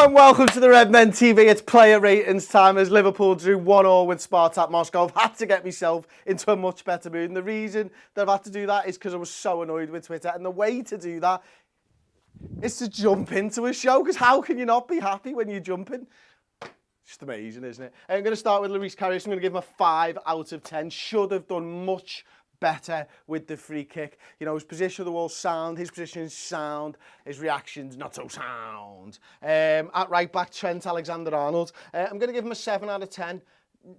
Hello and welcome to the Redmen TV. It's player ratings time as Liverpool drew 1-1 with Spartak Moscow. I've had to get myself into a much better mood, and the reason that I've had to do that is because I was so annoyed with Twitter, and the way to do that is to jump into a show, because how can you not be happy when you're jumping? Just amazing, isn't it? I'm going to start with Lloris Karius. I'm going to give him a 5 out of 10. Should have done much better with the free kick. You know, his position of the wall sound, his position is sound, his reactions not so sound. At right back, Trent Alexander-Arnold. I'm going to give him a 7 out of 10.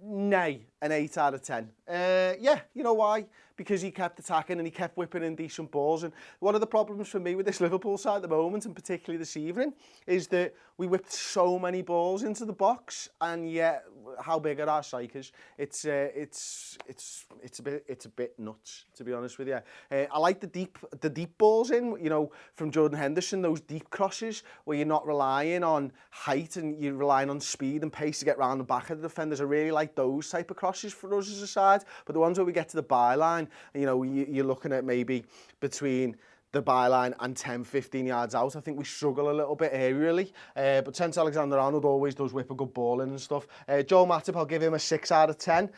Nay, an 8 out of 10. Yeah, you know why? Because he kept attacking and he kept whipping in decent balls. And one of the problems for me with this Liverpool side at the moment, and particularly this evening, is that we whipped so many balls into the box, and yet how big are our strikers? It's a bit nuts, to be honest with you. I like the deep balls in, you know, from Jordan Henderson, those deep crosses where you're not relying on height and you're relying on speed and pace to get round the back of the defenders. I really like those type of crosses for us as a side. But the ones where we get to the byline, you know, you're looking at maybe between the byline and 10, 15 yards out. I think we struggle a little bit aerially, but Trent Alexander-Arnold always does whip a good ball in and stuff. Joel Matip, I'll give him a 6 out of 10.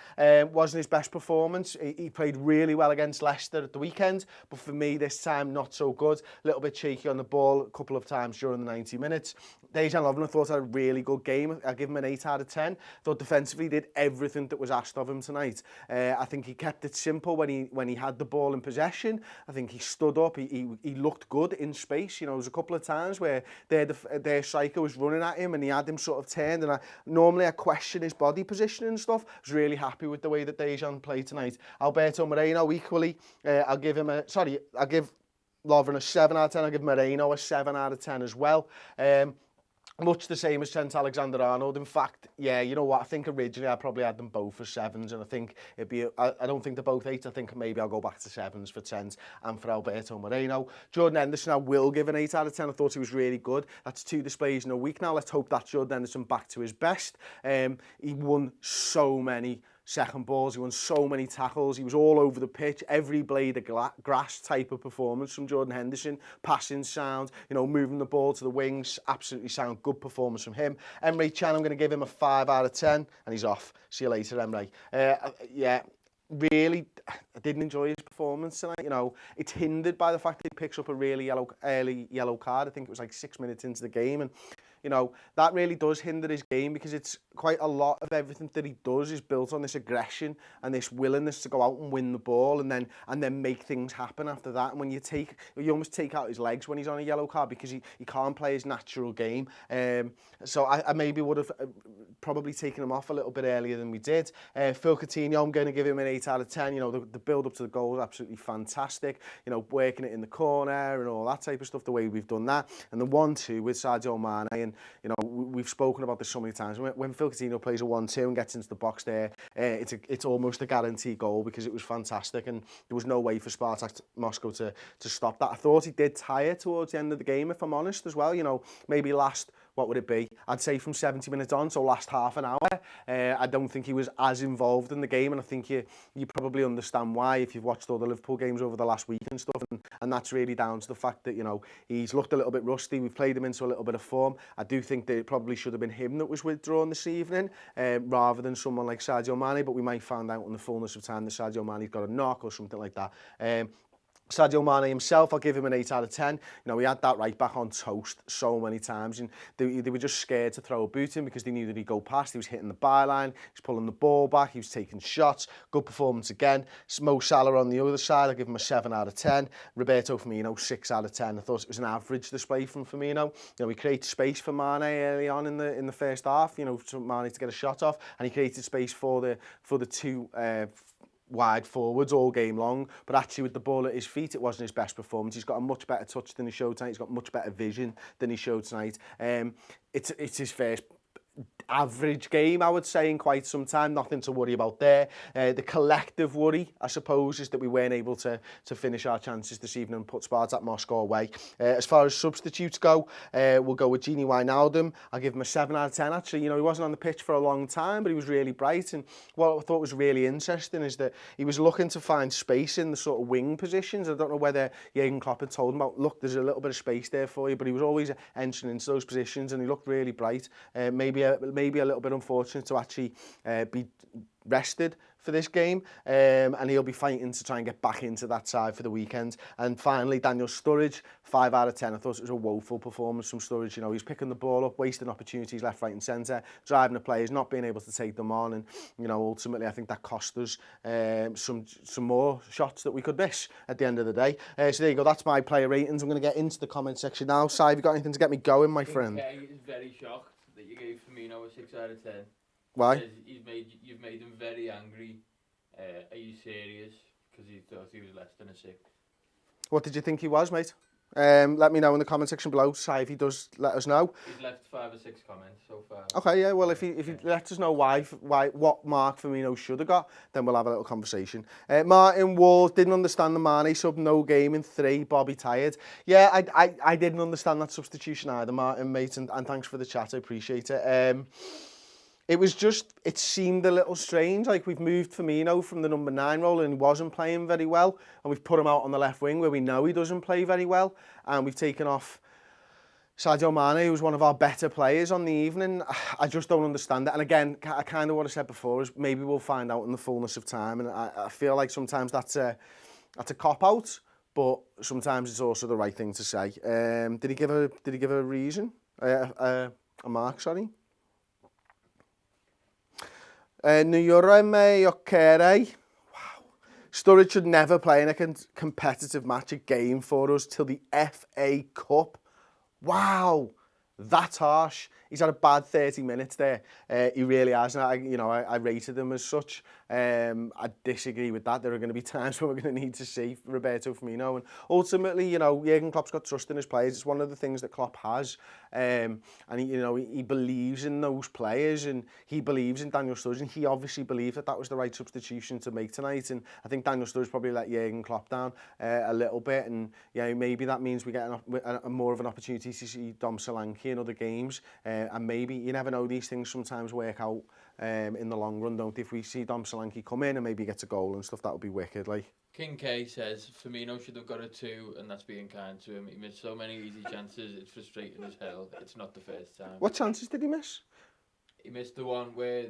Wasn't his best performance. He played really well against Leicester at the weekend, but for me this time not so good. A little bit cheeky on the ball a couple of times during the 90 minutes. Dejan Lovren, I thought had a really good game. I'll give him an 8 out of 10. Thought defensively he did everything that was asked of him tonight. I think he kept it simple when he had the ball in possession. I think he stood up. He looked good in space. You know, there was a couple of times where their striker was running at him and he had him sort of turned. And normally I question his body position and stuff. I was really happy with the way that Dejan played tonight. Alberto Moreno equally. I'll give Lovren a 7 out of 10. I'll give Moreno a 7 out of 10 as well. Much the same as Trent Alexander-Arnold. In fact, yeah, you know what? I think originally I probably had them both as 7s, and I think it'd be. I don't think they're both 8s. I think maybe I'll go back to 7s for Trent and for Alberto Moreno. Jordan Henderson, I will give an 8 out of 10. I thought he was really good. That's 2 displays in a week now. Let's hope that Jordan Henderson back to his best. He won so many second balls, he won so many tackles, he was all over the pitch, every blade of grass type of performance from Jordan Henderson, passing sound, you know, moving the ball to the wings, absolutely sound, good performance from him. Emre Can, I'm going to give him a 5 out of 10, and he's off. See you later, Emre. Yeah, really, I didn't enjoy his performance tonight. You know, it's hindered by the fact that he picks up a really early yellow card. I think it was like 6 minutes into the game, and you know, that really does hinder his game, because it's quite a lot of everything that he does is built on this aggression and this willingness to go out and win the ball and then make things happen after that. And when you almost take out his legs when he's on a yellow card, because he can't play his natural game. So I maybe would have probably taken him off a little bit earlier than we did. Phil Coutinho, I'm going to give him an 8 out of 10. You know, the build up to the goal is absolutely fantastic. You know, working it in the corner and all that type of stuff, the way we've done that. And the 1-2 with Sadio Mane, and you know, we've spoken about this so many times. When Phil Coutinho plays a 1-2 and gets into the box there, it's almost a guaranteed goal, because it was fantastic, and there was no way for Spartak Moscow to stop that. I thought he did tire towards the end of the game, if I'm honest, as well. You know, maybe last, what would it be? I'd say from 70 minutes on, so last half an hour. I don't think he was as involved in the game, and I think you probably understand why if you've watched all the Liverpool games over the last week and stuff, and that's really down to the fact that, you know, he's looked a little bit rusty. We've played him into a little bit of form. I do think that it probably should have been him that was withdrawn this evening, rather than someone like Sadio Mane, but we might find out in the fullness of time that Sadio Mane's got a knock or something like that. Sadio Mane himself, I'll give him an 8 out of 10. You know, he had that right back on toast so many times, and they were just scared to throw a boot in because they knew that he'd go past. He was hitting the byline, he was pulling the ball back, he was taking shots. Good performance again. Mo Salah on the other side, I'll give him a 7 out of 10. Roberto Firmino, 6 out of 10. I thought it was an average display from Firmino. You know, he created space for Mane early on in the first half, you know, for Mane to get a shot off, and he created space for the two wide forwards all game long, but actually with the ball at his feet, it wasn't his best performance. He's got a much better touch than he showed tonight. He's got much better vision than he showed tonight. It's his first average game, I would say, in quite some time. Nothing to worry about there. The collective worry, I suppose, is that we weren't able to finish our chances this evening and put Spartak Moscow away. As far as substitutes go, we'll go with Gini Wijnaldum. I'll give him a 7 out of 10. Actually, you know, he wasn't on the pitch for a long time, but he was really bright. And what I thought was really interesting is that he was looking to find space in the sort of wing positions. I don't know whether Jurgen Klopp had told him about, look, there's a little bit of space there for you, but he was always entering into those positions and he looked really bright. Maybe a little bit unfortunate to actually be rested for this game, and he'll be fighting to try and get back into that side for the weekend. And finally, Daniel Sturridge, 5 out of 10. I thought it was a woeful performance from Sturridge. You know, he's picking the ball up, wasting opportunities left, right and centre, driving the players, not being able to take them on, and, you know, ultimately I think that cost us some more shots that we could miss at the end of the day. So there you go, that's my player ratings. I'm going to get into the comment section now. Si, have you got anything to get me going, my friend? I think is very shocked that you gave Firmino a 6 out of 10. Why? You've made him very angry. Are you serious? Because he thought he was less than a 6. What did you think he was, mate? Let me know in the comment section below. Si, if he does, let us know. He's left 5 or 6 comments so far. Okay, yeah. Well, if he lets us know why what mark Firmino should have got, then we'll have a little conversation. Martin Wall didn't understand the Mane sub, no game in 3. Bobby tired. Yeah, I didn't understand that substitution either, Martin, mate. And thanks for the chat. I appreciate it. It was just, it seemed a little strange. Like, we've moved Firmino from the number 9 role and he wasn't playing very well. And we've put him out on the left wing where we know he doesn't play very well. And we've taken off Sadio Mane, who's one of our better players on the evening. I just don't understand it. And again, I kind of what I said before is maybe we'll find out in the fullness of time. And I feel like sometimes that's a cop-out, but sometimes it's also the right thing to say. Did he give a reason? A mark, sorry? Nuyoreme Okere. Wow. Sturridge should never play in a competitive match, a game for us, till the FA Cup. Wow. That's harsh. He's had a bad 30 minutes there. He really has. And I rated him as such. I disagree with that. There are going to be times when we're going to need to see Roberto Firmino. And ultimately, you know, Jurgen Klopp's got trust in his players. It's one of the things that Klopp has. And he believes in those players, and he believes in Daniel Sturridge. And he obviously believed that was the right substitution to make tonight. And I think Daniel Sturridge probably let Jurgen Klopp down a little bit. And yeah, maybe that means we get a more of an opportunity to see Dom Solanke in other games. And maybe, you never know, these things sometimes work out in the long run, don't they? If we see Dom Solanke come in and maybe gets a goal and stuff, that would be wicked. Like, King K says Firmino should have got a 2, and that's being kind to him. He missed so many easy chances, it's frustrating as hell. It's not the first time. What chances did he miss? He missed the one where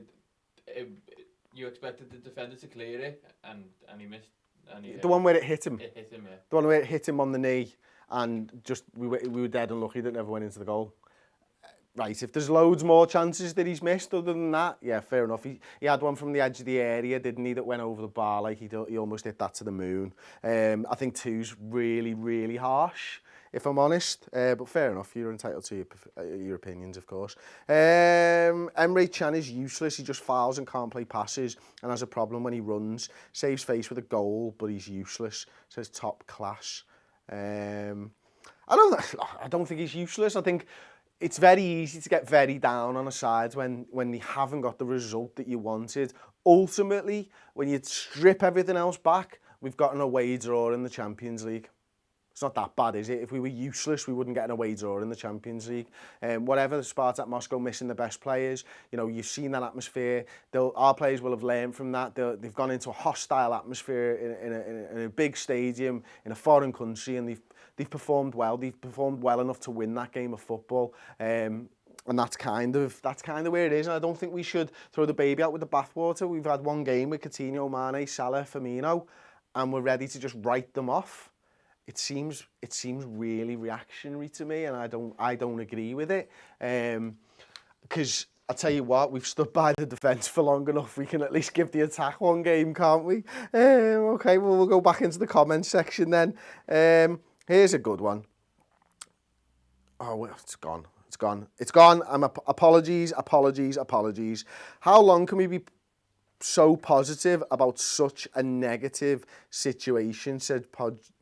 you expected the defender to clear it, and he missed. And the one where it hit him? It hit him, yeah. The one where it hit him on the knee, and just we were dead unlucky that it never went into the goal. Right, if there's loads more chances that he's missed other than that, yeah, fair enough. He had one from the edge of the area, didn't he, that went over the bar, like he almost hit that to the moon. I think 2's really, really harsh, if I'm honest. But fair enough, you're entitled to your opinions, of course. Emre Can is useless. He just fouls and can't play passes and has a problem when he runs. Saves face with a goal, but he's useless. Says top class. I don't think he's useless. I think it's very easy to get very down on a side when you haven't got the result that you wanted. Ultimately, when you strip everything else back, we've got an away draw in the Champions League. It's not that bad, is it? If we were useless, we wouldn't get an away draw in the Champions League. Whatever, the Spartak Moscow missing the best players, you know, you've seen that atmosphere. Our players will have learned from that. They've gone into a hostile atmosphere in a big stadium, in a foreign country, and they've performed well. They've performed well enough to win that game of football. And that's kind of where it is. And I don't think we should throw the baby out with the bathwater. We've had one game with Coutinho, Mane, Salah, Firmino, and we're ready to just write them off. It seems really reactionary to me, and I don't agree with it. Because I'll tell you what, we've stood by the defence for long enough. We can at least give the attack one game, can't we? Okay, well, we'll go back into the comments section then. Here's a good one. Oh, well, it's gone. It's gone. Apologies. How long can we be so positive about such a negative situation, said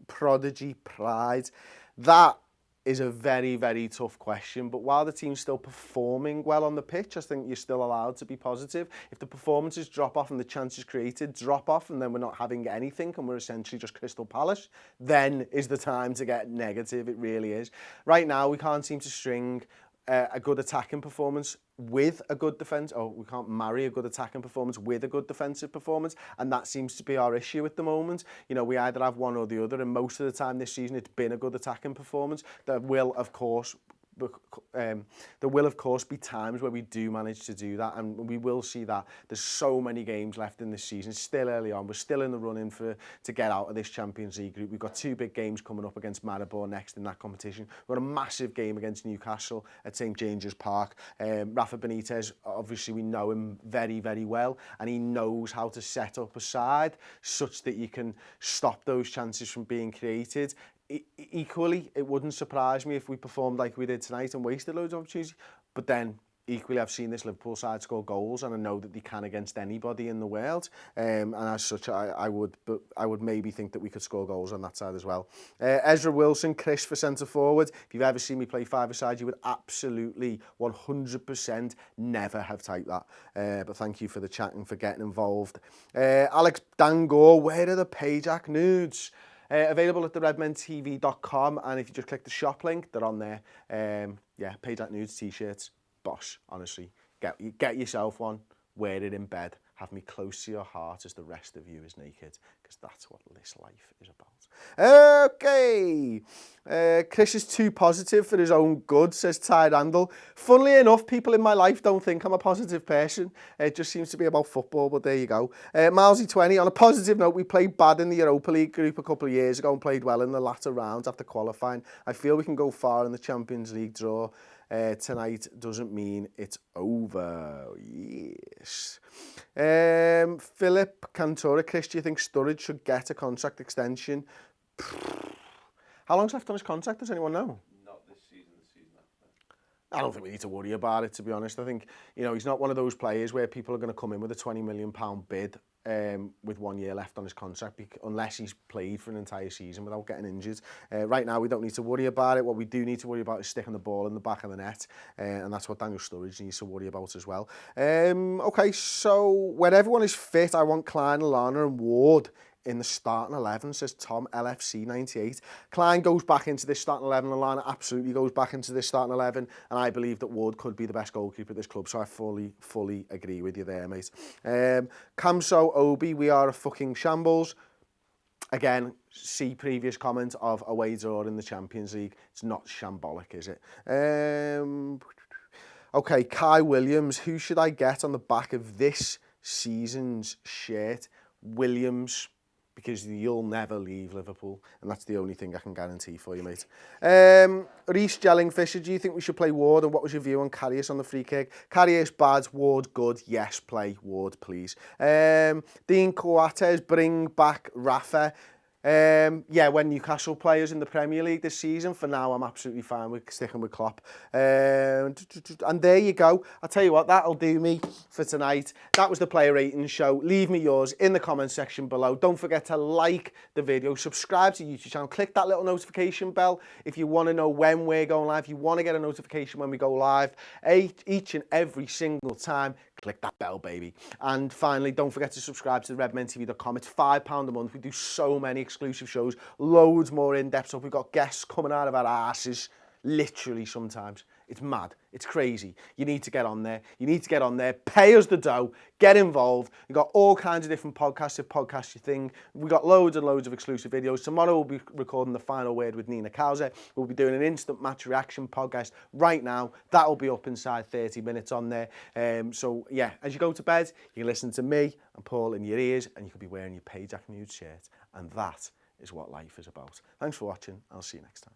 Prodigy Pride? That is a very, very tough question. But while the team's still performing well on the pitch, I think you're still allowed to be positive. If the performances drop off and the chances created drop off and then we're not having anything and we're essentially just Crystal Palace, then is the time to get negative. It really is. Right now, we can't seem to string a good attacking performance with a good defence, or we can't marry a good attacking performance with a good defensive performance, and that seems to be our issue at the moment. You know, we either have one or the other, and most of the time this season it's been a good attacking performance. There will, of course, be times where we do manage to do that, and we will see that. There's so many games left in this season, still early on. We're still in the running to get out of this Champions League group. We've got 2 big games coming up against Maribor next in that competition. We've got a massive game against Newcastle at St James's Park. Rafa Benitez, obviously we know him very, very well, and he knows how to set up a side such that you can stop those chances from being created. Equally, it wouldn't surprise me if we performed like we did tonight and wasted loads of opportunities. But then, equally, I've seen this Liverpool side score goals, and I know that they can against anybody in the world. And as such, I would maybe think that we could score goals on that side as well. Ezra Wilson, Chris for centre forward. If you've ever seen me play five-a-side, you would absolutely 100% never have typed that. But thank you for the chat and for getting involved. Alex Dangor, where are the Payjack nudes? Available at the redmentv.com, and if you just click the shop link, they're on there. Yeah, Payjack nudes t-shirts, bosh, honestly. Get yourself one, wear it in bed, have me close to your heart as the rest of you is naked, because that's what this life is about. Okay, Chris is too positive for his own good, says Ty Randall. Funnily enough, people in my life don't think I'm a positive person. It just seems to be about football, but there you go. Milesy20, on a positive note, we played bad in the Europa League group a couple of years ago and played well in the latter rounds after qualifying. I feel we can go far in the Champions League draw. Tonight doesn't mean it's over. Yes. Philip Cantora, Chris, do you think Sturridge should get a contract extension? How long's left on his contract? Does anyone know? Not this season, the season after. I don't think we need to worry about it, to be honest. I think, you know, he's not one of those players where people are going to come in with a £20 million bid with 1 year left on his contract, unless he's played for an entire season without getting injured. Right now, we don't need to worry about it. What we do need to worry about is sticking the ball in the back of the net, and that's what Daniel Sturridge needs to worry about as well. Okay, so when everyone is fit, I want Klein, Lallana and Ward in the starting 11, says Tom LFC 98. Klein goes back into this starting 11, Lallana absolutely goes back into this starting 11, and I believe that Ward could be the best goalkeeper at this club, so I fully agree with you there, mate. Kamso Obi, we are a fucking shambles. Again, see previous comment of away draw in the Champions League. It's not shambolic, is it? Okay, Kai Williams, who should I get on the back of this season's shirt? Williams, because you'll never leave Liverpool, and that's the only thing I can guarantee for you, mate. Reece Jellingfisher, do you think we should play Ward, and what was your view on Karius on the free kick? Karius bad, Ward good, yes, play Ward, please. Dean Coates, bring back Rafa. Yeah, when Newcastle players in the Premier League this season, for now I'm absolutely fine with sticking with Klopp. And there you go. I'll tell you what, that'll do me for tonight. That was the Player Ratings Show. Leave me yours in the comment section below. Don't forget to like the video, subscribe to the YouTube channel, click that little notification bell if you want to know when we're going live. If you want to get a notification when we go live each and every single time, click that bell, baby. And finally, don't forget to subscribe to the redmentv.com. It's £5 a month. We do so many exclusive shows, loads more in-depth stuff. We've got guests coming out of our asses, literally sometimes. It's mad. It's crazy. You need to get on there. You need to get on there. Pay us the dough. Get involved. We've got all kinds of different podcasts if podcasts your thing. We've got loads and loads of exclusive videos. Tomorrow we'll be recording The Final Word with Nina Kauser. We'll be doing an instant match reaction podcast right now. That'll be up inside 30 minutes on there. So, yeah, as you go to bed, you can listen to me and Paul in your ears, and you could be wearing your Payjack Nude shirt. And that is what life is about. Thanks for watching. I'll see you next time.